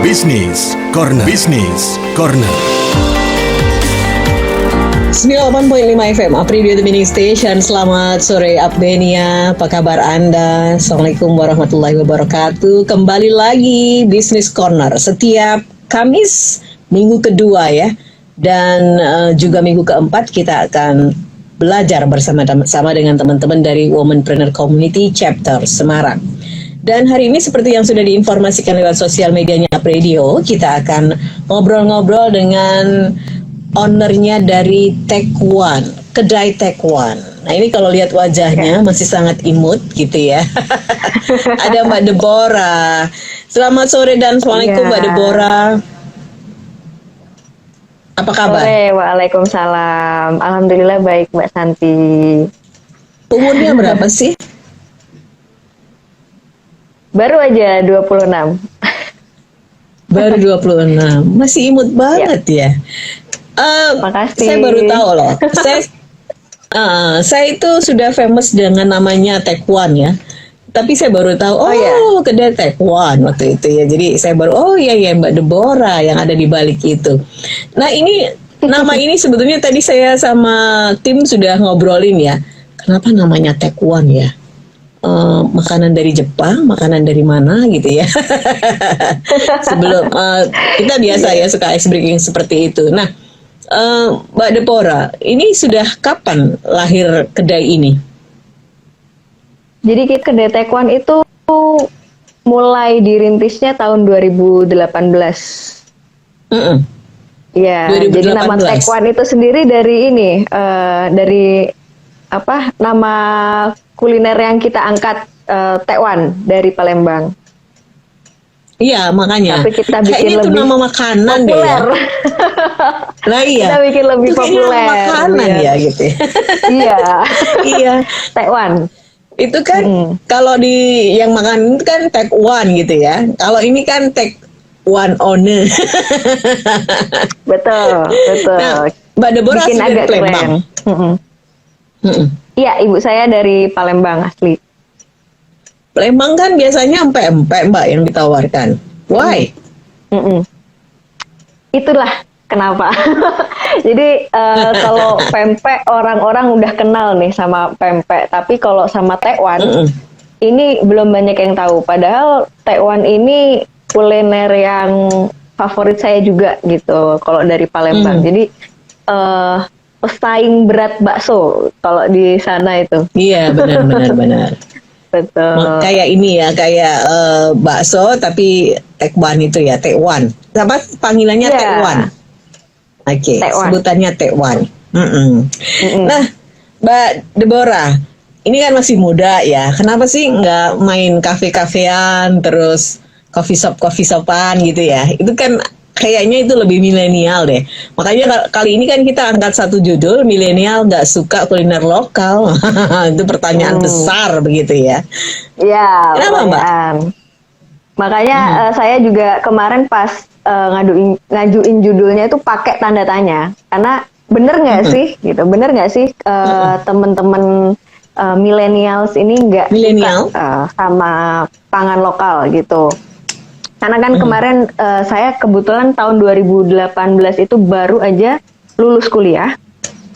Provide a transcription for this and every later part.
Bisnis Corner. 98.5 FM, Apri The Mini Station. Selamat sore Apdenia, apa kabar Anda? Assalamualaikum warahmatullahi wabarakatuh. Kembali lagi Bisnis Corner setiap Kamis minggu kedua ya. Dan juga minggu keempat kita akan belajar bersama-sama dengan teman-teman dari Womanpreneur Community Chapter Semarang. Dan hari ini seperti yang sudah diinformasikan lewat sosial medianya Radio, kita akan ngobrol-ngobrol dengan ownernya dari Take One, kedai Take One. Nah ini kalau lihat wajahnya masih sangat imut gitu ya. Ada Mbak Deborah. Selamat sore dan assalamualaikum Mbak Deborah. Apa kabar? Sore, waalaikumsalam. Alhamdulillah baik Mbak Santi. Umurnya berapa sih? Baru aja 26. Baru 26. Masih imut banget ya. Makasih. Saya baru tahu loh. Saya itu sudah famous dengan namanya Take One ya. Tapi saya baru tahu, kedai Take One waktu itu ya. Jadi saya baru, Mbak Deborah yang ada di balik itu. Nah ini, nama ini sebetulnya tadi saya sama tim sudah ngobrolin ya. Kenapa namanya Take One ya? Makanan dari Jepang, makanan dari mana gitu ya. Sebelum kita biasa ya suka ice breaking seperti itu. Nah, Mbak Deborah, ini sudah kapan lahir kedai ini? Jadi kedai Take One itu mulai dirintisnya tahun 2018. Ya, 2018. Jadi nama Take One itu sendiri dari ini, dari nama kuliner yang kita angkat, Take One dari Palembang. Iya, makanya. Tapi kita bikin kayaknya itu lebih nama makanan populer. deh ya. Nah iya. Kita bikin lebih itu populer. Nama makanan ya gitu. Iya. Iya. Take One. Itu kan kalau di yang makan itu kan Take One gitu ya. Kalau ini kan Take One owner. Betul. Nah, Mbak Deborah bikin dari agak Palembang. Iya, ibu saya dari Palembang asli. Palembang kan biasanya empek-empek Mbak yang ditawarkan. Why? Itulah kenapa. Jadi kalau pempek orang-orang udah kenal nih sama pempek. Tapi kalau sama Take One, ini belum banyak yang tahu. Padahal Take One ini kuliner yang favorit saya juga gitu. Kalau dari Palembang. Jadi pesaing berat bakso kalau di sana itu. Iya, benar. Betul. Kayak ini ya, kayak bakso tapi Take One itu ya, Take One. Apa panggilannya Take One? Oke, sebutannya Take One. Nah, Mbak Deborah, ini kan masih muda ya. Kenapa sih nggak main kafe-kafean, terus coffee shop-an gitu ya? Itu kan kayaknya itu lebih milenial deh. Makanya kali ini kan kita angkat satu judul, milenial nggak suka kuliner lokal. Itu pertanyaan besar begitu ya. Iya. Kenapa Mbak? Makanya saya juga kemarin pas ngajuin judulnya itu pakai tanda tanya. Karena bener nggak sih gitu? Bener nggak sih teman-teman millennials ini nggak suka sama pangan lokal gitu? Karena kan kemarin saya kebetulan tahun 2018 itu baru aja lulus kuliah.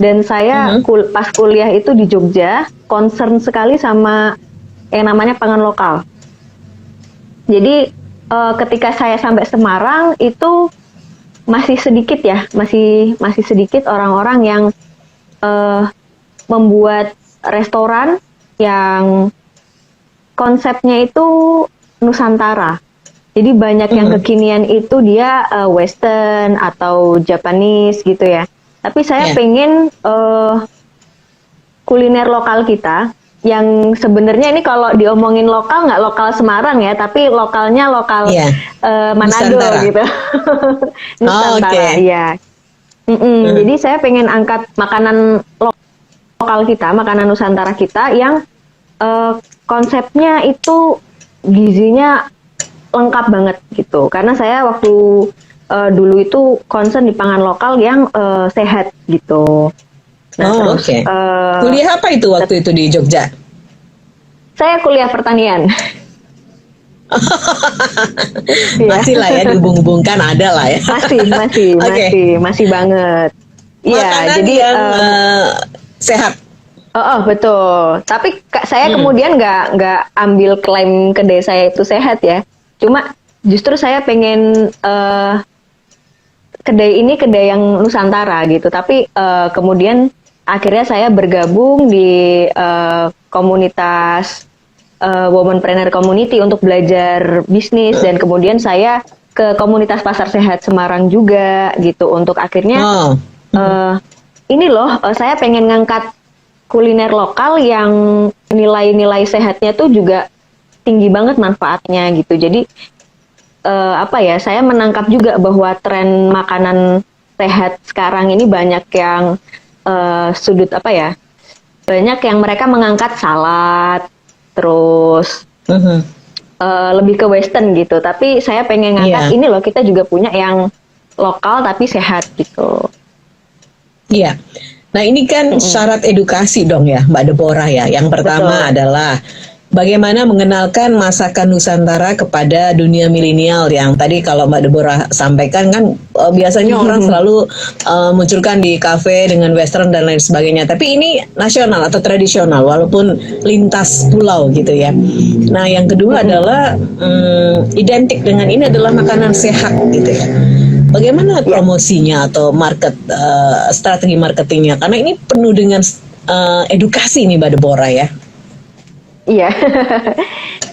Dan saya pas kuliah itu di Jogja, concern sekali sama yang namanya pangan lokal. Jadi ketika saya sampai Semarang itu masih sedikit ya, masih sedikit orang-orang yang membuat restoran yang konsepnya itu Nusantara. Jadi banyak yang kekinian itu dia Western atau Japanese gitu ya. Tapi saya pengen kuliner lokal kita yang sebenarnya ini kalau diomongin lokal nggak lokal Semarang ya, tapi lokalnya lokal Manado Nusantara. Gitu. Nusantara, iya. Jadi saya pengen angkat makanan lokal kita, makanan Nusantara kita yang konsepnya itu gizinya lengkap banget gitu. Karena saya waktu dulu itu concern di pangan lokal yang sehat gitu. Nah, terus kuliah apa itu waktu itu di Jogja? Saya kuliah pertanian. Iya. Masih lah ya, dihubung-hubungkan ada lah ya. Oke. masih banget. Iya, Makanan jadi yang sehat. betul. Tapi saya kemudian nggak ambil klaim kedai saya itu sehat ya. Cuma justru saya pengen kedai ini kedai yang Nusantara gitu. Tapi kemudian akhirnya saya bergabung di komunitas Womanpreneur Community untuk belajar bisnis, dan kemudian saya ke komunitas Pasar Sehat Semarang juga gitu untuk akhirnya ini loh saya pengen ngangkat kuliner lokal yang nilai-nilai sehatnya tuh juga tinggi banget manfaatnya gitu. Jadi saya menangkap juga bahwa tren makanan sehat sekarang ini banyak yang banyak yang mereka mengangkat salad, terus lebih ke western gitu. Tapi saya pengen ngangkat ini loh, kita juga punya yang lokal tapi sehat gitu. Iya. Nah ini kan syarat edukasi dong ya Mbak Deborah ya. Yang pertama adalah bagaimana mengenalkan masakan Nusantara kepada dunia milenial, yang tadi kalau Mbak Deborah sampaikan kan biasanya orang selalu munculkan di kafe dengan western dan lain sebagainya. Tapi ini nasional atau tradisional walaupun lintas pulau gitu ya. Nah yang kedua adalah identik dengan ini adalah makanan sehat gitu ya. Bagaimana promosinya atau strategi marketingnya? Karena ini penuh dengan edukasi nih Mbak Deborah ya. Iya.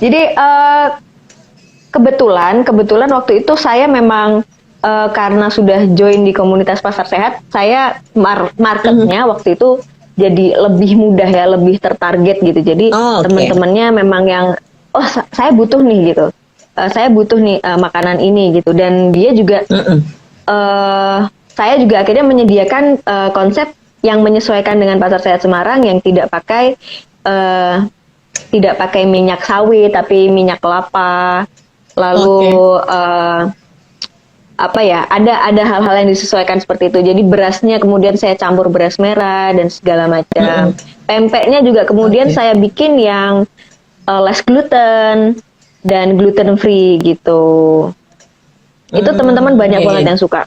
Jadi kebetulan waktu itu saya memang karena sudah join di komunitas Pasar Sehat, saya marketnya waktu itu jadi lebih mudah ya, lebih tertarget gitu. Jadi teman-temannya memang yang saya butuh nih gitu. Saya butuh nih makanan ini gitu, dan dia juga saya juga akhirnya menyediakan konsep yang menyesuaikan dengan Pasar Sehat Semarang yang tidak pakai minyak sawit tapi minyak kelapa, lalu ada hal-hal yang disesuaikan seperti itu. Jadi berasnya kemudian saya campur beras merah dan segala macam. Pempeknya juga kemudian saya bikin yang less gluten dan gluten free gitu. Itu teman-teman banyak banget yang suka.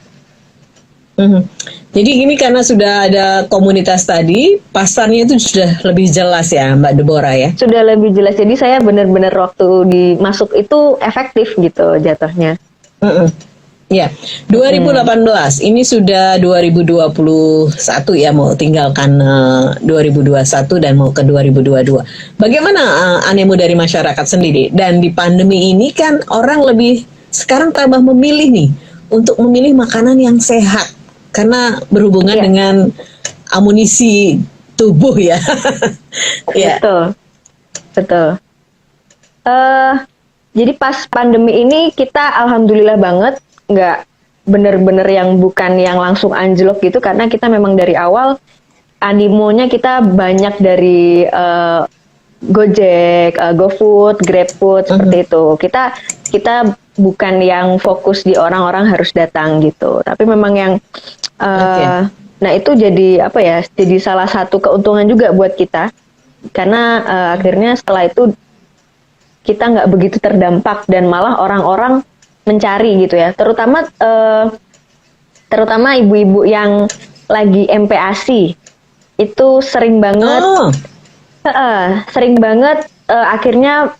Jadi ini karena sudah ada komunitas tadi, pasarnya itu sudah lebih jelas ya Mbak Deborah ya? Sudah lebih jelas, jadi saya benar-benar waktu dimasuk itu efektif gitu jatuhnya. Ya, 2018 ini sudah 2021 ya, mau tinggalkan 2021 dan mau ke 2022. Bagaimana animo dari masyarakat sendiri? Dan di pandemi ini kan orang lebih sekarang tambah memilih nih untuk memilih makanan yang sehat karena berhubungan dengan amunisi tubuh ya. Betul. Jadi pas pandemi ini kita alhamdulillah banget nggak bener-bener yang bukan yang langsung anjlok gitu, karena kita memang dari awal animonya kita banyak dari Gojek, GoFood, GrabFood seperti itu. Kita bukan yang fokus di orang-orang harus datang gitu, tapi memang yang nah itu jadi jadi salah satu keuntungan juga buat kita, karena akhirnya setelah itu kita nggak begitu terdampak dan malah orang-orang mencari gitu ya, terutama ibu-ibu yang lagi MPASI itu sering banget akhirnya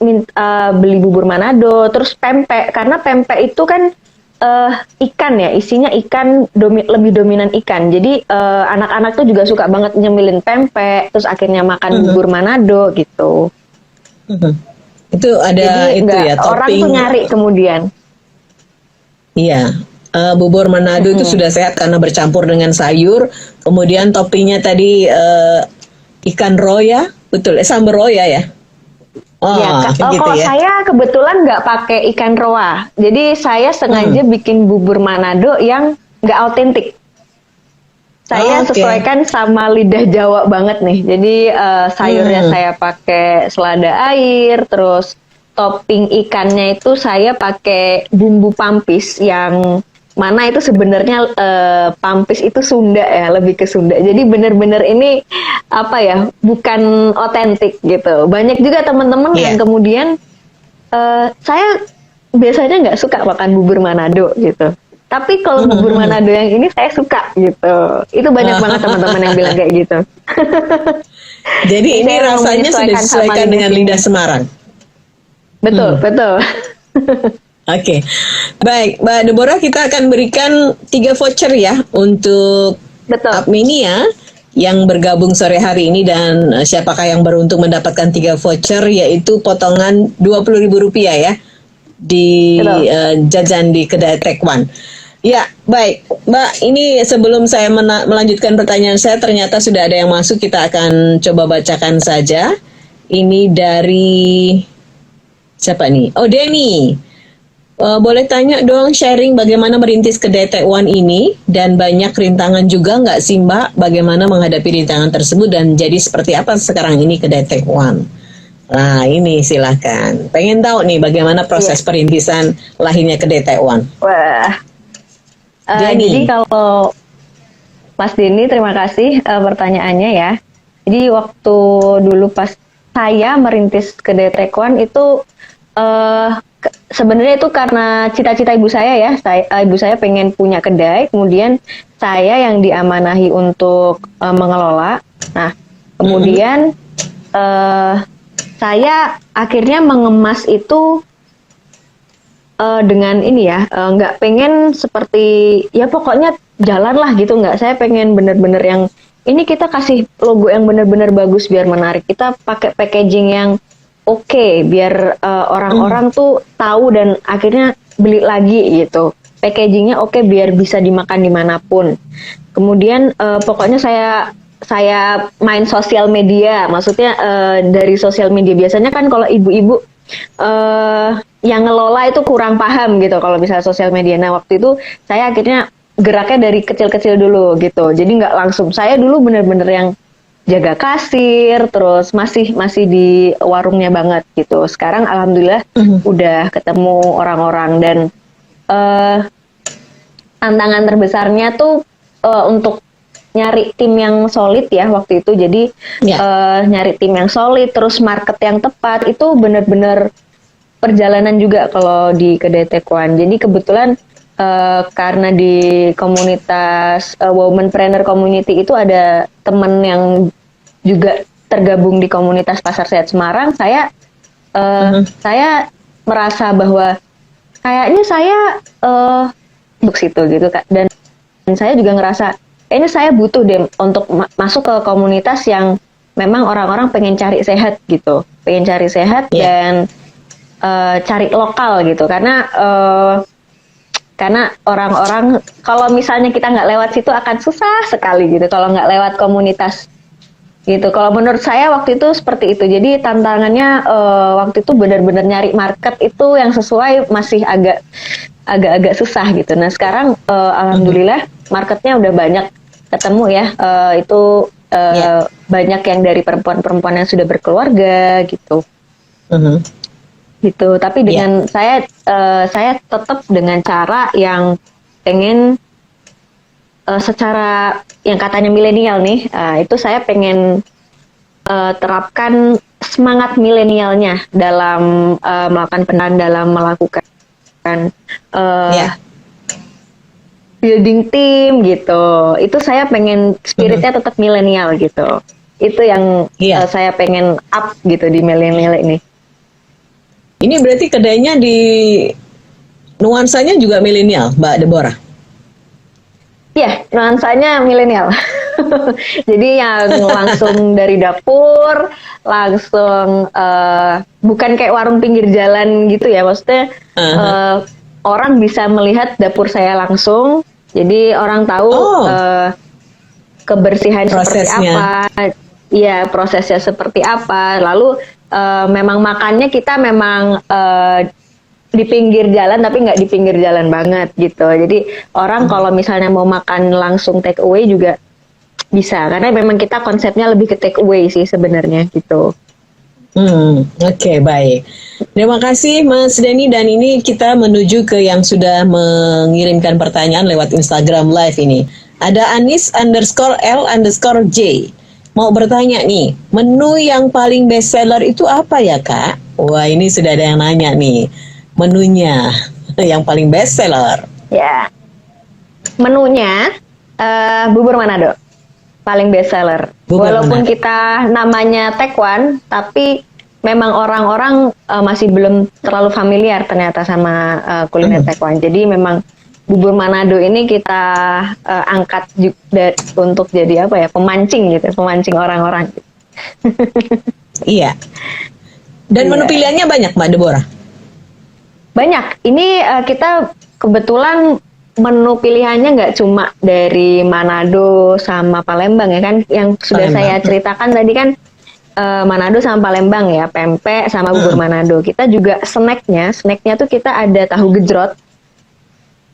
beli bubur Manado, terus pempek, karena pempek itu kan ikan ya, isinya ikan, lebih dominan ikan. Jadi anak-anak tuh juga suka banget nyemilin pempek, terus akhirnya makan bubur Manado gitu. Itu ada. Jadi, itu ya topping. Orang tuh nyari kemudian. Iya, bubur Manado itu sudah sehat karena bercampur dengan sayur. Kemudian toppingnya tadi ikan roya, betul? Sambal roya ya? Kalau saya kebetulan nggak pakai ikan roa, jadi saya sengaja bikin bubur Manado yang nggak autentik. Saya sesuaikan sama lidah Jawa banget nih. Jadi sayurnya saya pakai selada air, terus topping ikannya itu saya pakai bumbu pampis yang mana itu sebenarnya pampis itu Sunda ya, lebih ke Sunda. Jadi benar-benar ini bukan otentik gitu. Banyak juga teman-teman yang kemudian Saya biasanya nggak suka makan bubur Manado gitu. Tapi kalau bubur Manado yang ini saya suka gitu. Itu banyak banget teman-teman yang bilang kayak gitu. Jadi ini Saya memang rasanya sudah menyesuaikan sama disesuaikan dengan sini. lidah Semarang. Betul, betul. Oke, baik Mbak Deborah, kita akan berikan 3 voucher ya untuk Betul. Upmania yang bergabung sore hari ini, dan siapakah yang beruntung mendapatkan 3 voucher, yaitu potongan Rp20.000 ya di Betul. jajan di kedai Tekwan. Ya, baik Mbak, ini sebelum saya melanjutkan pertanyaan saya, ternyata sudah ada yang masuk, kita akan coba bacakan saja. Ini dari siapa nih? Oh, Denny. Boleh tanya dong, sharing bagaimana merintis kedai Tekwan ini, dan banyak rintangan juga nggak sih Mbak? Bagaimana menghadapi rintangan tersebut dan jadi seperti apa sekarang ini kedai Tekwan? Nah ini silahkan. Pengen tahu nih bagaimana proses perintisan lahirnya kedai Tekwan. Wah. Denny. Jadi kalau Mas Denny, terima kasih pertanyaannya ya. Jadi waktu dulu pas saya merintis kedai Tekwan itu sebenarnya itu karena cita-cita ibu saya ya. Ibu saya pengen punya kedai, kemudian saya yang diamanahi untuk mengelola. Nah, kemudian saya akhirnya mengemas itu dengan ini ya, nggak pengen seperti ya pokoknya jalan lah gitu, nggak. Saya pengen bener-bener yang ini kita kasih logo yang bener-bener bagus biar menarik. Kita pakai packaging yang oke, biar orang-orang tuh tahu dan akhirnya beli lagi gitu. Packagingnya oke, biar bisa dimakan dimanapun. Kemudian pokoknya saya main sosial media, maksudnya dari sosial media. Biasanya kan kalau ibu-ibu yang ngelola itu kurang paham gitu kalau misalnya sosial media. Nah waktu itu saya akhirnya geraknya dari kecil-kecil dulu gitu. Jadi nggak langsung. Saya dulu bener-bener yang jaga kasir, terus masih di warungnya banget gitu. Sekarang alhamdulillah udah ketemu orang-orang, dan tantangan terbesarnya tuh untuk nyari tim yang solid ya waktu itu. Jadi nyari tim yang solid, terus market yang tepat, itu bener-bener perjalanan juga kalau di kedai Tekwan. Jadi kebetulan karena di komunitas Womanpreneur Community itu ada teman yang juga tergabung di komunitas Pasar Sehat Semarang. Saya merasa bahwa kayaknya saya untuk situ gitu Kak. Dan saya juga ngerasa kayaknya saya butuh deh untuk masuk ke komunitas yang memang orang-orang pengen cari sehat gitu, pengen cari sehat dan cari lokal gitu, karena orang-orang kalau misalnya kita nggak lewat situ akan susah sekali gitu kalau nggak lewat komunitas gitu. Kalau menurut saya waktu itu seperti itu. Jadi tantangannya waktu itu benar-benar nyari market itu yang sesuai masih agak-agak susah gitu. Nah sekarang alhamdulillah marketnya udah banyak ketemu ya. Itu banyak yang dari perempuan-perempuan yang sudah berkeluarga gitu. Gitu. Tapi dengan saya tetap dengan cara yang pengen secara yang katanya milenial nih, itu saya pengen terapkan semangat milenialnya dalam melakukan peran, dalam melakukan building team gitu. Itu saya pengen spiritnya tetap milenial gitu. Itu yang saya pengen up gitu di milenial ini. Ini berarti kedainya di nuansanya juga milenial, Mbak Deborah? Iya, nuansanya milenial. Jadi yang langsung dari dapur, langsung bukan kayak warung pinggir jalan gitu ya. Maksudnya orang bisa melihat dapur saya langsung. Jadi orang tahu kebersihan seperti apa. Iya, prosesnya seperti apa. Lalu memang makannya kita memang di pinggir jalan, tapi nggak di pinggir jalan banget gitu. Jadi orang kalau misalnya mau makan langsung take away juga bisa, karena memang kita konsepnya lebih ke take away sih sebenarnya gitu. Oke, baik. Terima kasih Mas Denny, dan ini kita menuju ke yang sudah mengirimkan pertanyaan lewat Instagram Live ini. Ada Anis_L_J. Mau bertanya nih, menu yang paling best seller itu apa ya Kak? Wah, ini sudah ada yang nanya nih. Menunya yang paling best seller. Ya, menunya bubur Manado paling best seller. Bubur Walaupun Manado. kita namanya Taekwon, tapi memang orang-orang masih belum terlalu familiar ternyata sama kuliner Taekwon. Jadi memang bubur Manado ini kita angkat juga untuk jadi apa ya, pemancing gitu, pemancing orang-orang. Iya. Dan menu Iya. pilihannya banyak, Mbak Deborah. Banyak. Ini kita kebetulan menu pilihannya nggak cuma dari Manado sama Palembang ya kan, yang sudah Palembang. saya ceritakan tadi kan Manado sama Palembang ya, pempek sama bubur Manado. Kita juga snacknya tuh kita ada tahu gejrot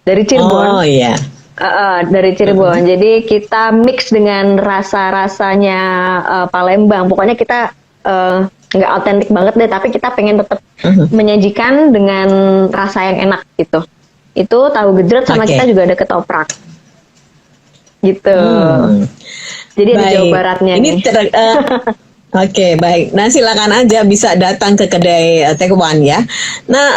dari Cirebon. Oh iya. Dari Cirebon. Jadi kita mix dengan rasa-rasanya Palembang. Pokoknya kita nggak autentik banget deh, tapi kita pengen tetap menyajikan dengan rasa yang enak gitu. Itu tahu gejrot sama Oke. kita juga ada ketoprak. Gitu. Jadi ada Baik. Jawa Baratnya Ini nih. Oke, baik. Nah, silakan aja bisa datang ke kedai Taekwon ya. Nah,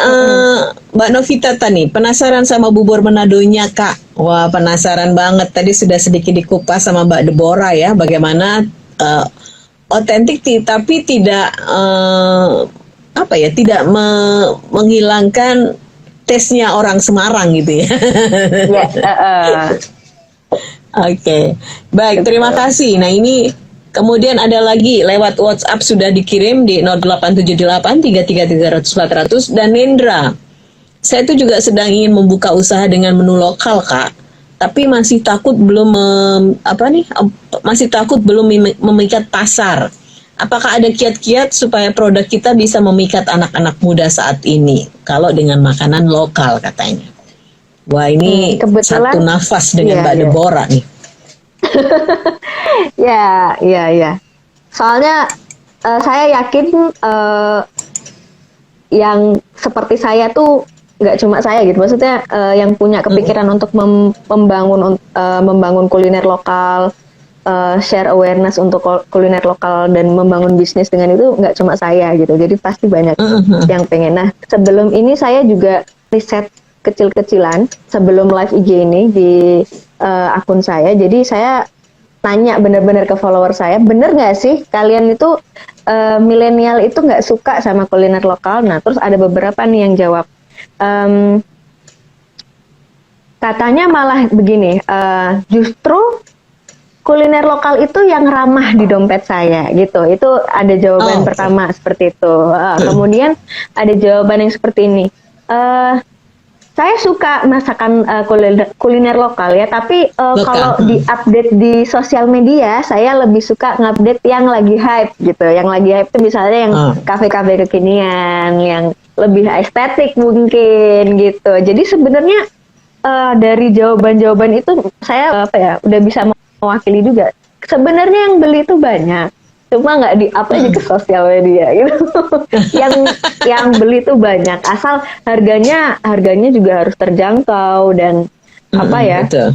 Mbak Novita tadi penasaran sama bubur Manadonya, Kak. Wah, penasaran banget. Tadi sudah sedikit dikupas sama Mbak Deborah ya, bagaimana otentik tapi tidak tidak menghilangkan tesnya orang Semarang gitu ya. Ya, Oke, baik, terima kasih. Nah, ini kemudian ada lagi lewat WhatsApp sudah dikirim di 0878 333 400 dan Nendra. Saya tuh juga sedang ingin membuka usaha dengan menu lokal, Kak. Tapi masih takut belum memikat pasar. Apakah ada kiat-kiat supaya produk kita bisa memikat anak-anak muda saat ini? Kalau dengan makanan lokal katanya. Wah, ini kebetulan- satu nafas dengan Iya, Mbak iya. Deborah nih. Ya. Soalnya saya yakin yang seperti saya tuh nggak cuma saya gitu. Maksudnya yang punya kepikiran untuk membangun kuliner lokal, share awareness untuk kuliner lokal dan membangun bisnis dengan itu nggak cuma saya gitu. Jadi pasti banyak yang pengen. Nah, sebelum ini saya juga riset kecil-kecilan sebelum live IG ini di akun saya. Jadi saya tanya benar-benar ke follower saya, bener nggak sih kalian itu milenial itu nggak suka sama kuliner lokal? Nah, terus ada beberapa nih yang jawab. Katanya malah begini, justru kuliner lokal itu yang ramah di dompet saya gitu. Itu ada jawaban oke. pertama seperti itu. Kemudian ada jawaban yang seperti ini. Saya suka masakan kuliner lokal ya, tapi kalau di-update di sosial media, saya lebih suka ngupdate yang lagi hype gitu. Yang lagi hype itu misalnya yang kafe-kafe kekinian, yang lebih estetik mungkin gitu. Jadi sebenarnya dari jawaban-jawaban itu saya udah bisa mewakili juga. Sebenarnya yang beli itu banyak, cuma nggak di-up aja ke sosial media gitu. yang beli itu banyak, asal harganya juga harus terjangkau dan Betul.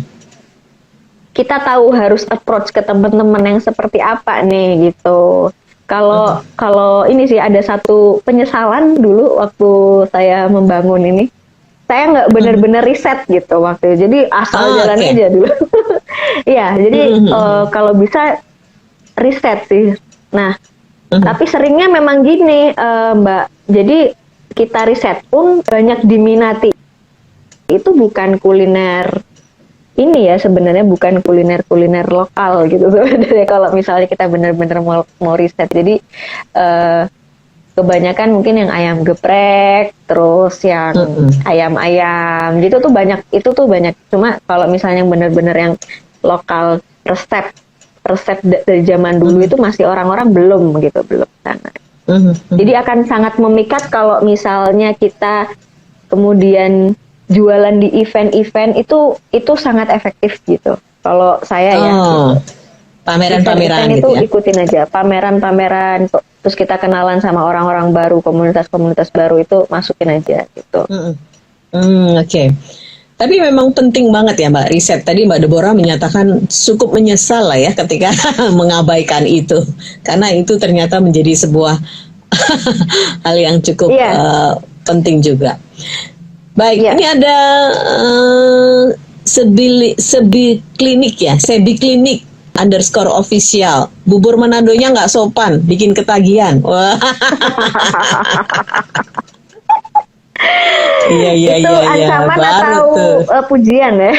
kita tahu harus approach ke teman-teman yang seperti apa nih gitu. Kalau ini sih ada satu penyesalan dulu waktu saya membangun ini. Saya nggak benar-benar riset gitu waktu itu. Jadi asal jalan aja dulu. Iya, jadi kalau bisa riset sih. Nah, tapi seringnya memang gini, Mbak. Jadi kita riset pun banyak diminati. Itu bukan kuliner ini ya, sebenarnya bukan kuliner lokal gitu sebenarnya kalau misalnya kita benar-benar mau riset. Jadi kebanyakan mungkin yang ayam geprek, terus yang ayam-ayam gitu tuh banyak. Itu tuh banyak. Cuma kalau misalnya benar-benar yang lokal resep dari zaman dulu itu masih orang-orang belum sana. Jadi akan sangat memikat kalau misalnya kita kemudian jualan di event-event itu sangat efektif gitu. Kalau saya ya. Pameran-pameran event gitu itu ya. ikutin aja, pameran-pameran, terus kita kenalan sama orang-orang baru, komunitas-komunitas baru itu masukin aja gitu. Oke. Tapi memang penting banget ya Mbak riset. Tadi Mbak Deborah menyatakan cukup menyesal lah ya ketika mengabaikan itu. Karena itu ternyata menjadi sebuah hal yang cukup Iya. penting juga. Baik, Iya. ini ada sebi klinik ya, sebi klinik underscore official. Bubur Manadonya nggak sopan, bikin ketagihan. Wah, iya iya Itu iya iya, ancaman baru atau tuh. pujian ya?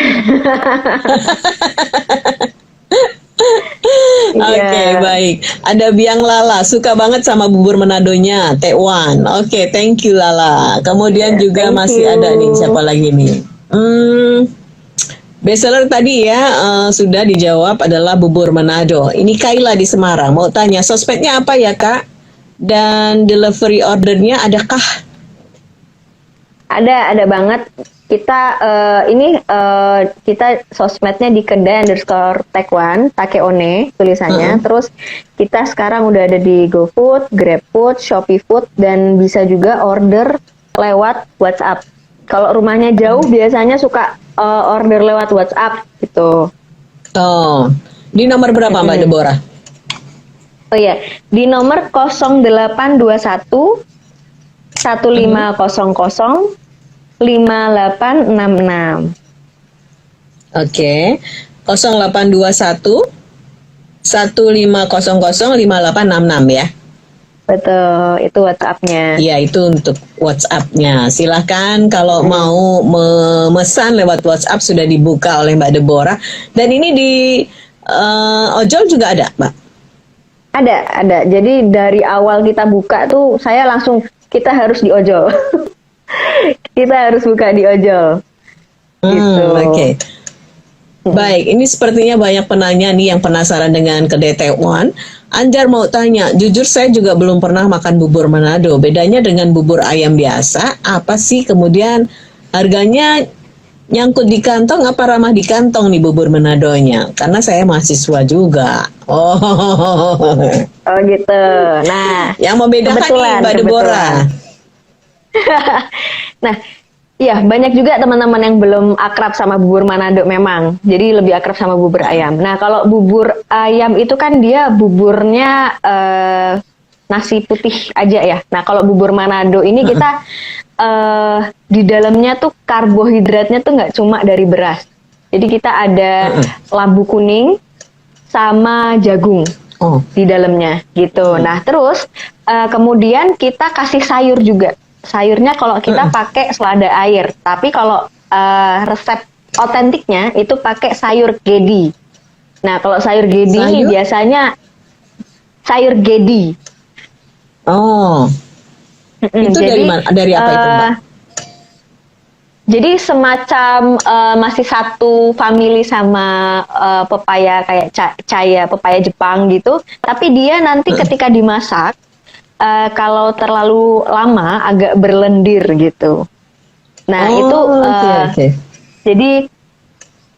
Iya. Oke, baik. Ada Biang Lala, suka banget sama bubur Manadonya, Tekwan. Oke, thank you Lala. Kemudian Iya, juga thank masih you. ada nih, siapa lagi nih? Bestseller tadi ya, sudah dijawab adalah bubur Manado. Ini Kaila di Semarang, mau tanya sosmednya apa ya Kak? Dan delivery ordernya adakah? Ada banget. Kita kita sosmednya di kedai underscore Taekwan, Takeone tulisannya. Terus kita sekarang udah ada di GoFood, GrabFood, ShopeeFood, dan bisa juga order lewat WhatsApp. Kalau rumahnya jauh biasanya suka order lewat WhatsApp gitu. Oh, di nomor berapa Mbak Deborah? Oh iya, di nomor 0821 1500 5866. Oke, 0821 1500 5866 ya. Betul, itu WhatsApp-nya. Iya, itu untuk WhatsApp-nya. Silahkan kalau mau memesan lewat WhatsApp sudah dibuka oleh Mbak Deborah. Dan ini di ojol juga ada, Mbak? Ada. Jadi dari awal kita buka tuh saya langsung kita harus di ojol. Kita harus buka di ojol. Gitu. Oke. Baik, ini sepertinya banyak penanya nih yang penasaran dengan kedai Tekwan. Anjar mau tanya, jujur saya juga belum pernah makan bubur Manado. Bedanya dengan bubur ayam biasa, apa sih? Kemudian harganya nyangkut di kantong apa ramah di kantong nih bubur Manadonya? Karena saya mahasiswa juga. Oh, Oh gitu. Nah, yang membedakan nih Mbak Deborah. Nah, iya banyak juga teman-teman yang belum akrab sama bubur Manado memang. Jadi lebih akrab sama bubur ayam. Nah, kalau bubur ayam itu kan dia buburnya nasi putih aja ya. Nah, kalau bubur Manado ini kita di dalamnya tuh karbohidratnya tuh nggak cuma dari beras. Jadi kita ada labu kuning sama jagung di dalamnya gitu. Nah, terus kemudian kita kasih sayur juga. Sayurnya kalau kita pakai selada air, tapi kalau resep otentiknya itu pakai sayur gedi. Nah, kalau sayur gedi ini biasanya sayur gedi. Oh, itu jadi, dari mana? Dari apa itu, Mbak? Jadi semacam masih satu family sama pepaya kayak caya, pepaya Jepang gitu. Tapi dia nanti ketika dimasak, kalau terlalu lama agak berlendir gitu. Nah itu jadi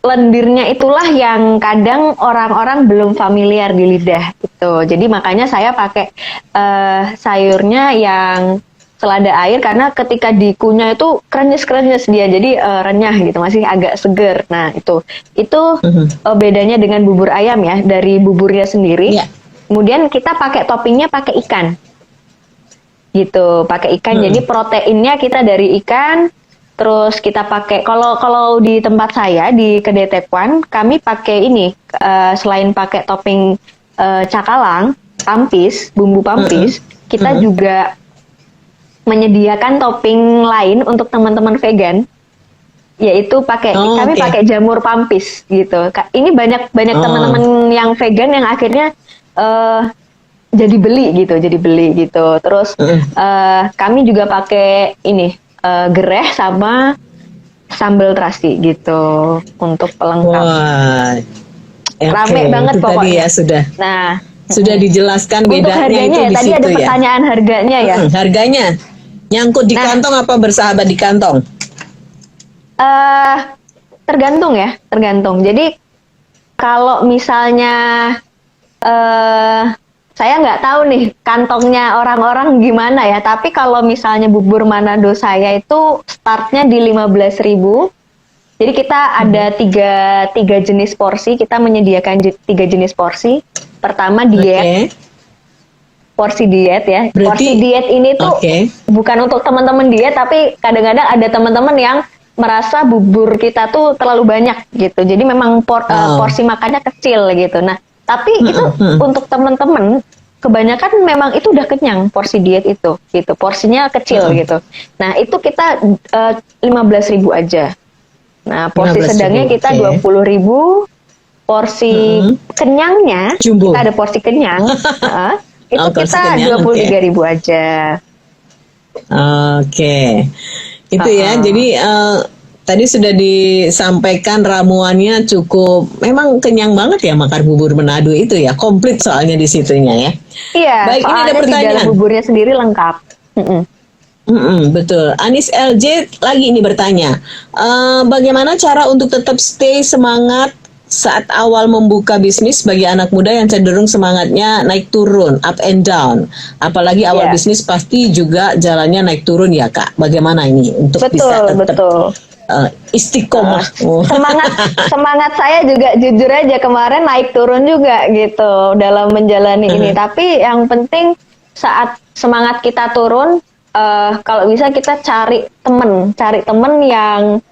lendirnya itulah yang kadang orang-orang belum familiar di lidah gitu. Jadi makanya saya pakai sayurnya yang selada air karena ketika dikunyah itu krenyes dia jadi renyah gitu, masih agak seger. Nah itu bedanya dengan bubur ayam ya, dari buburnya sendiri. Kemudian kita pakai toppingnya pakai ikan. Gitu, pakai ikan. Jadi proteinnya kita dari ikan. Terus kita pakai kalau di tempat saya di kedai Tekwan kami pakai ini selain pakai topping cakalang, pampis, bumbu pampis, kita juga menyediakan topping lain untuk teman-teman vegan, yaitu kami pakai jamur pampis gitu. Ini banyak teman-teman yang vegan yang akhirnya jadi beli gitu. Terus kami juga pakai ini gereh sama sambal terasi gitu untuk pelengkap. Wah, rame banget itu pokoknya. Tadi ya sudah. Nah, sudah dijelaskan untuk bedanya harganya itu ya, di tadi situ ada ya. pertanyaan harganya ya. Harganya nyangkut di kantong apa bersahabat di kantong? Tergantung ya, tergantung. Jadi kalau misalnya saya nggak tahu nih kantongnya orang-orang gimana ya, tapi kalau misalnya bubur Manado saya itu startnya di 15.000. Jadi kita ada tiga jenis porsi, kita menyediakan 3 jenis porsi. Pertama diet, porsi diet ya. Berarti- porsi diet ini tuh Oke. bukan untuk teman-teman diet, tapi kadang-kadang ada teman-teman yang merasa bubur kita tuh terlalu banyak gitu. Jadi memang porsi makannya kecil gitu. Nah, tapi itu untuk teman-teman kebanyakan memang itu udah kenyang porsi diet itu gitu. Porsinya kecil gitu. Nah, itu kita 15.000 aja. Nah, porsi 15.000, sedangnya kita oke. 20.000. Porsi kenyangnya Jumbo. kita ada porsi kenyang. Itu Oh, porsi kita kenyang, 23.000 aja. Oke, itu ya. Jadi tadi sudah disampaikan ramuannya cukup, memang kenyang banget ya makan bubur Manado itu ya, komplit soalnya di situnya ya. Iya, Baik, ini ada soalnya di pertanyaan. dalam buburnya sendiri lengkap. Betul. Anis LJ lagi ini bertanya, bagaimana cara untuk tetap stay semangat saat awal membuka bisnis bagi anak muda yang cenderung semangatnya naik turun, up and down. Apalagi awal Iya. bisnis pasti juga jalannya naik turun ya Kak. Bagaimana ini untuk bisa Betul, tetap betul. istiqomah? Oh. Semangat saya juga jujur aja kemarin naik turun juga gitu dalam menjalani ini. Tapi yang penting saat semangat kita turun, kalau bisa kita cari temen yang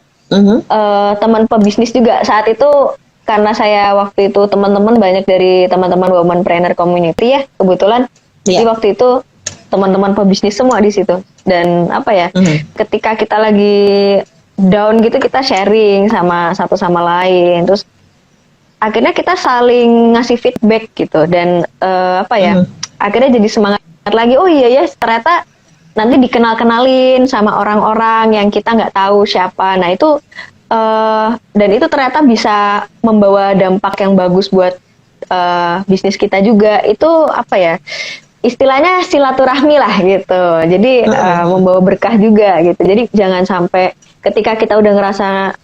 teman pebisnis juga. Saat itu karena saya waktu itu teman-teman banyak dari teman-teman Womanpreneur Community ya, kebetulan. Jadi Iya. waktu itu teman-teman pebisnis semua di situ. Dan apa ya, ketika kita lagi down gitu, kita sharing sama satu sama lain. Terus akhirnya kita saling ngasih feedback gitu. Dan akhirnya jadi semangat lagi. Oh iya ya, ternyata nanti dikenal-kenalin sama orang-orang yang kita nggak tahu siapa. Nah itu dan itu ternyata bisa membawa dampak yang bagus buat bisnis kita juga. Itu apa ya, istilahnya silaturahmi lah gitu. Jadi membawa berkah juga gitu. Jadi jangan sampai ketika kita udah ngerasa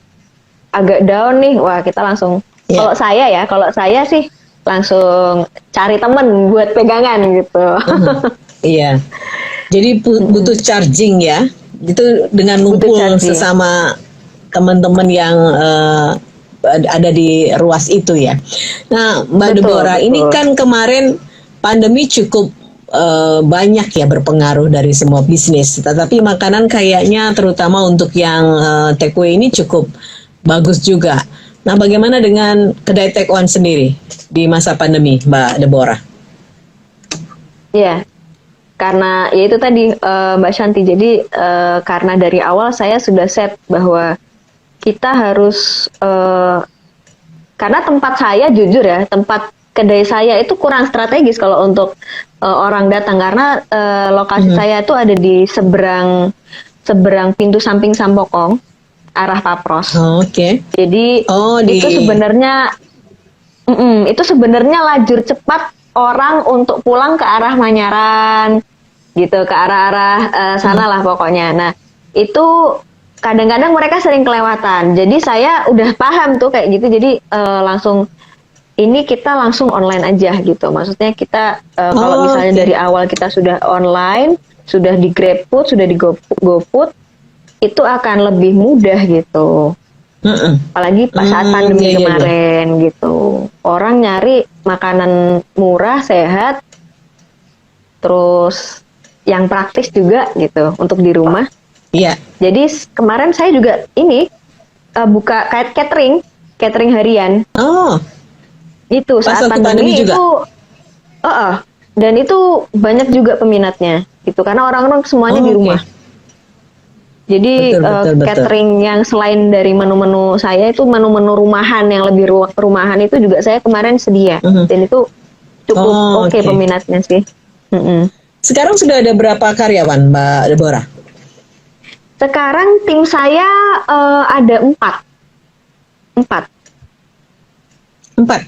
agak down nih, wah kita langsung. Kalau saya sih langsung cari temen buat pegangan gitu. Iya. Jadi butuh charging ya. Itu dengan ngumpul sesama teman-teman yang ada di ruas itu ya. Nah, Mbak Deborah, ini kan kemarin pandemi cukup banyak ya berpengaruh dari semua bisnis. Tetapi makanan kayaknya terutama untuk yang takeaway ini cukup bagus juga. Nah, bagaimana dengan kedai take one sendiri di masa pandemi, Mbak Deborah? Iya. Karena ya itu tadi Mbak Shanti. Jadi karena dari awal saya sudah set bahwa kita harus karena tempat saya jujur ya, tempat kedai saya itu kurang strategis kalau untuk orang datang, karena lokasi saya itu ada di seberang pintu samping Sampokong arah Papros. Oke. Jadi itu sebenarnya lajur cepat orang untuk pulang ke arah Manyaran gitu, ke arah-arah sana lah pokoknya. Nah itu kadang-kadang mereka sering kelewatan. Jadi saya udah paham tuh kayak gitu. Jadi kita langsung online aja gitu. Maksudnya kita kalau misalnya dari awal kita sudah online, sudah di GrabFood, sudah di GoFood, itu akan lebih mudah gitu. Apalagi pas saat pandemi kemarin gitu. Orang nyari makanan murah, sehat, terus yang praktis juga gitu untuk di rumah. Iya. Jadi kemarin saya juga ini buka catering harian. Oh. Itu saat pandemi juga. itu. Dan itu banyak juga peminatnya gitu, karena orang-orang semuanya di rumah. Jadi betul. catering yang selain dari menu-menu saya itu menu-menu rumahan yang lebih rumahan itu juga saya kemarin sedia. Dan itu cukup oke peminatnya sih. Sekarang sudah ada berapa karyawan, Mbak Deborah? Sekarang tim saya ada 4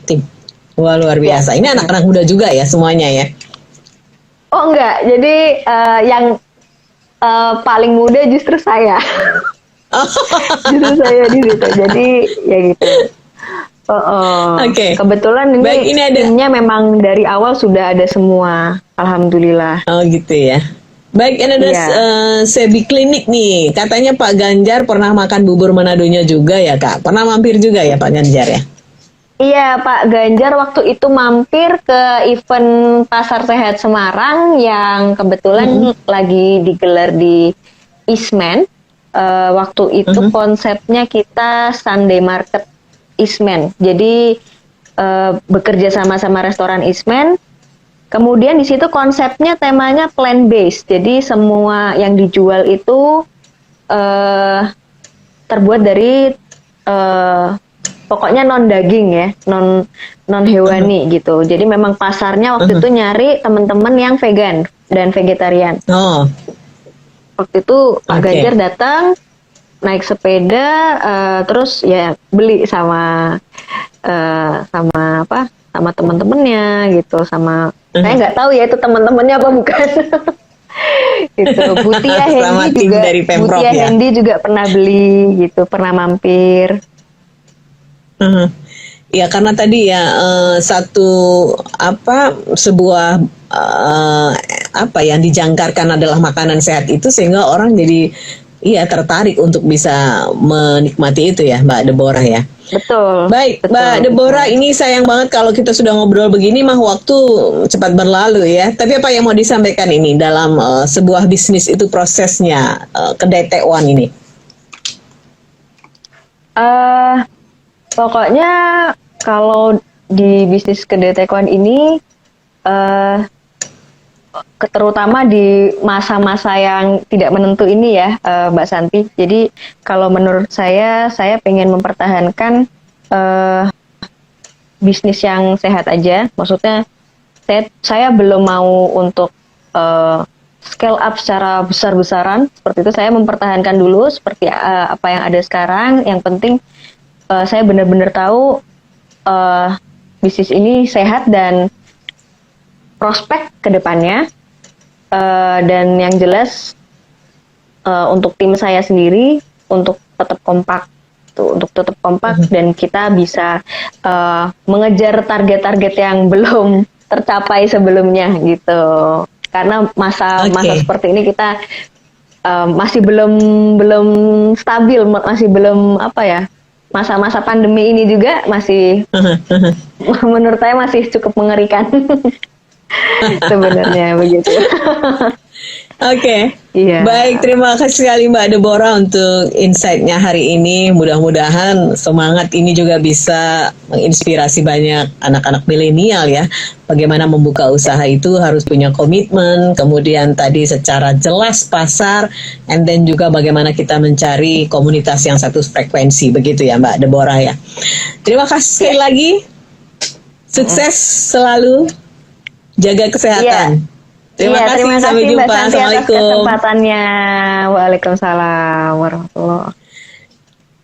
tim. Wah, luar biasa. Ini anak-anak muda juga ya semuanya ya? Oh enggak, jadi yang paling muda justru saya. Justru saya di situ. Jadi ya gitu. Kebetulan ini timnya memang dari awal sudah ada semua. Alhamdulillah. Oh gitu ya. Baik, ini ada Sebi Klinik nih. Katanya Pak Ganjar pernah makan bubur Manadonya juga ya Kak? Pernah mampir juga ya Pak Ganjar ya? Iya, Pak Ganjar waktu itu mampir ke event Pasar Sehat Semarang yang kebetulan lagi digelar di Eastman. Waktu itu konsepnya kita Sunday Market Eastman. Jadi bekerja sama restoran Eastman. Kemudian di situ konsepnya temanya plant based. Jadi semua yang dijual itu terbuat dari pokoknya non daging ya, non hewani gitu. Jadi memang pasarnya waktu itu nyari teman-teman yang vegan dan vegetarian. Oh, Waktu itu Pak Oke. Ganjar datang naik sepeda, terus ya beli sama sama teman-temannya gitu, sama saya nggak tahu ya itu teman-temannya apa bukan. Gitu. Butia Sama Hendy tim juga, dari Pemprov Butia ya? Hendy juga pernah beli gitu, pernah mampir. ya karena tadi ya sebuah apa yang dijangkarkan adalah makanan sehat itu sehingga orang jadi tertarik untuk bisa menikmati itu ya, Mbak Deborah ya. Betul. Baik, betul, Mbak Deborah, betul. ini sayang banget kalau kita sudah ngobrol begini mah waktu cepat berlalu ya. Tapi apa yang mau disampaikan ini dalam sebuah bisnis itu prosesnya kedai Tekwan ini? Pokoknya kalau di bisnis kedai Tekwan ini, terutama di masa-masa yang tidak menentu ini ya, Mbak Santi. Jadi kalau menurut saya pengen mempertahankan bisnis yang sehat aja. Maksudnya saya belum mau untuk scale up secara besar-besaran. Seperti itu, saya mempertahankan dulu seperti apa yang ada sekarang. Yang penting saya benar-benar tahu bisnis ini sehat dan prospek ke depannya, dan yang jelas untuk tim saya sendiri untuk tetap kompak dan kita bisa mengejar target-target yang belum tercapai sebelumnya gitu. Karena masa seperti ini kita masih belum stabil, masih belum masa-masa pandemi ini juga masih menurut saya masih cukup mengerikan. Sebenarnya begitu. Oke. Iya. Baik, terima kasih sekali Mbak Deborah untuk insight-nya hari ini. Mudah-mudahan semangat ini juga bisa menginspirasi banyak anak-anak milenial ya. Bagaimana membuka usaha itu harus punya komitmen, kemudian tadi secara jelas pasar, and then juga bagaimana kita mencari komunitas yang satu frekuensi, begitu ya Mbak Deborah ya. Terima kasih sekali lagi. Sukses selalu. Jaga kesehatan. Terima kasih, sampai jumpa. Mbak Santi atas Assalamualaikum. kesempatannya. Waalaikumsalam warahmatullahi.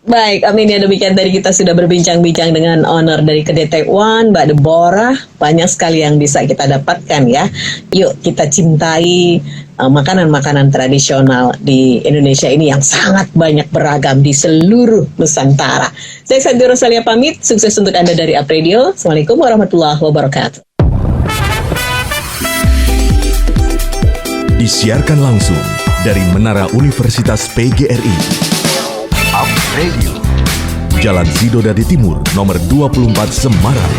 Baik, amin ya, demikian tadi kita sudah berbincang-bincang dengan owner dari kedai Tekwan, Mbak Deborah. Banyak sekali yang bisa kita dapatkan ya. Yuk kita cintai makanan-makanan tradisional di Indonesia ini yang sangat banyak beragam di seluruh Nusantara. Saya Santi Rosalia pamit, sukses untuk Anda dari Up Radio. Assalamualaikum warahmatullahi wabarakatuh. Disiarkan langsung dari Menara Universitas PGRI. Up Radio. Jalan Sidodadi Timur, nomor 24 Semarang.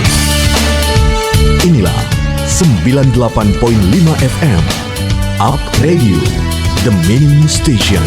Inilah 98.5 FM. Up Radio, the mini station.